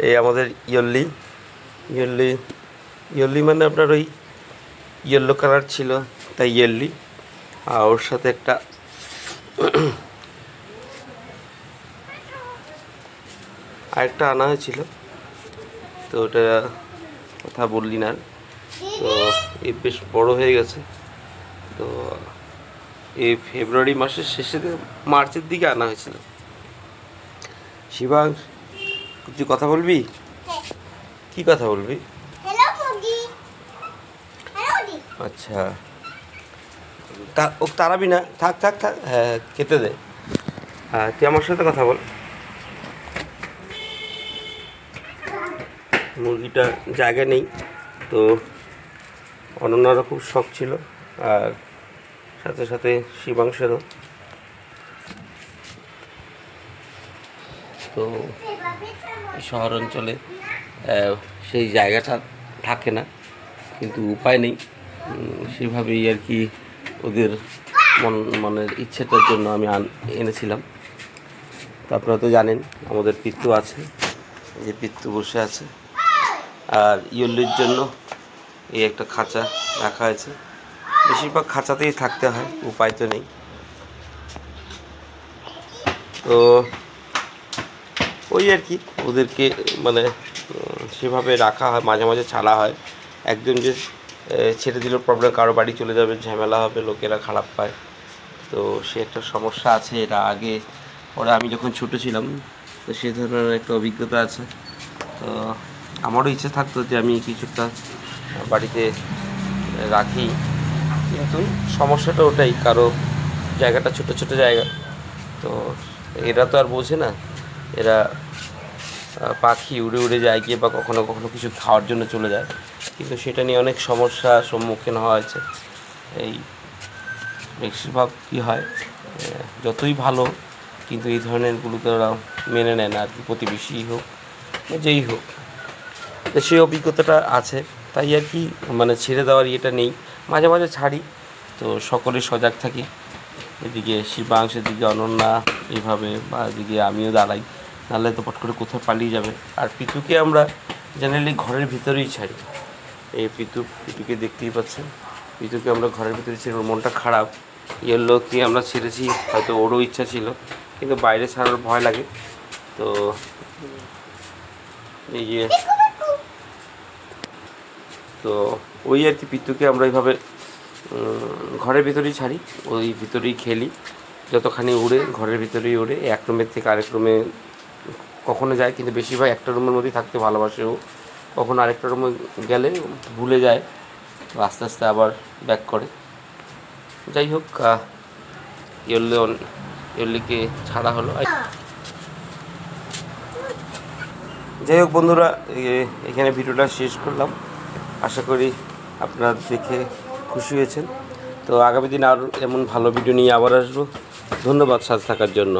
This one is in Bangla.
এই আমাদের ইয়ল্লি ইয়ল্লি ইয়ল্লি মানে আপনার ওই ইয়েলো কালার ছিল তাই ইয়ল্লি, আর ওর সাথে একটা আরেকটা আনা হয়েছিল, তো ওটা কথা বললি না। তো এই বেশ বড় হয়ে গেছে। তো এই ফেব্রুয়ারি মাসের শেষে মার্চের দিকে আনা হয়েছিল। শিবাং, তুই কথা বলবি? কি কথা বলবি? আচ্ছা, ও তাড়াবি না, থাক থাক থাক, হ্যাঁ খেতে দে। হ্যাঁ, তুই আমার সাথে কথা বল। মুরগিটা জায়গা নেই, তো অনন্যারও খুব শখ ছিল, আর সাথে সাথে শিবাংশেরও। তো শহর অঞ্চলে সেই জায়গাটা থাকে না, কিন্তু উপায় নেই, সেভাবেই আর কি ওদের মনের ইচ্ছেটার জন্য আমি এনেছিলাম। তো আপনারা তো জানেন আমাদের পিত্তু আছে, যে পিত্তু বসে আছে, আর ইয়ল্লির জন্য এই একটা খাঁচা রাখা হয়েছে। বেশিরভাগ খাঁচাতেই থাকতে হয়, উপায় তো নেই। তো ওই আর কি ওদেরকে মানে সেভাবে রাখা হয়, মাঝে মাঝে ছাড়া হয়। একদম যে ছেড়ে দিলেও প্রবলেম, কারো বাড়ি চলে যাবে, ঝামেলা হবে, লোকেরা খারাপ পায়। তো সে একটা সমস্যা আছে। এটা আগে ওরা আমি যখন ছোটো ছিলাম, তো সে ধরনের একটা অভিজ্ঞতা আছে। তো আমারও ইচ্ছে থাকতো যে আমি কিছুটা বাড়িতে রাখি, কিন্তু সমস্যাটা ওটাই, কারো জায়গাটা ছোট ছোট জায়গা। তো এরা তো আর বোঝে না, এরা পাখি উড়ে উড়ে যায় গিয়ে, বা কখনো কখনো কিছু খাওয়ার জন্য চলে যায়, কিন্তু সেটা নিয়ে অনেক সমস্যার সম্মুখীন হওয়া হয়েছে। এই বেশিরভাগ কী হয়, যতই ভালো কিন্তু এই ধরনেরগুলোকে ওরা মেনে নেয় না আর কি, প্রতিবেশী হোক যেই হোক। তো সেই অভিজ্ঞতাটা আছে, তাই আর কি মানে ছেড়ে দেওয়ার ইয়েটা নেই, মাঝে মাঝে ছাড়ি। তো সকলে সজাগ থাকি, এদিকে শিবাংশ, এদিকে অনন্যা, এইভাবে, বা এদিকে আমিও দাঁড়াই, নাহলে তো পট করে কোথাও পালিয়ে যাবে। আর পিতুকে আমরা জেনারেলি ঘরের ভিতরেই ছাড়ি। এই পিতুকে দেখতেই পাচ্ছেন, পিতুকে আমরা ঘরের ভিতরে ছেড়ে, ওর মনটা খারাপ। ইয়েলোকে আমরা ছেড়েছি, হয়তো ওরও ইচ্ছা ছিল, কিন্তু বাইরে ছাড়ার ভয় লাগে। তো এই যে তো ওই আর কি পিতুকে আমরা এইভাবে ঘরের ভিতরেই ছাড়ি, ওই ভিতরেই খেলি, যতখানি উড়ে ঘরের ভিতরেই উড়ে, এক রুমের থেকে আরেক রুমে কখনো যায়, কিন্তু বেশিরভাগ একটা রুমের মধ্যেই থাকতে ভালোবাসে ও। কখনো আরেকটা রুমে গেলে ভুলে যায়, আস্তে আস্তে আবার ব্যাক করে। যাই হোক, ইয়ল্লিকে ছাড়া হলো। যাই হোক বন্ধুরা, এখানে ভিডিওটা শেষ করলাম। আশা করি আপনারা দেখে খুশি হয়েছেন। তো আগামী দিন আর এমন ভালো ভিডিও নিয়ে আবার আসবো। ধন্যবাদ সাথে থাকার জন্য।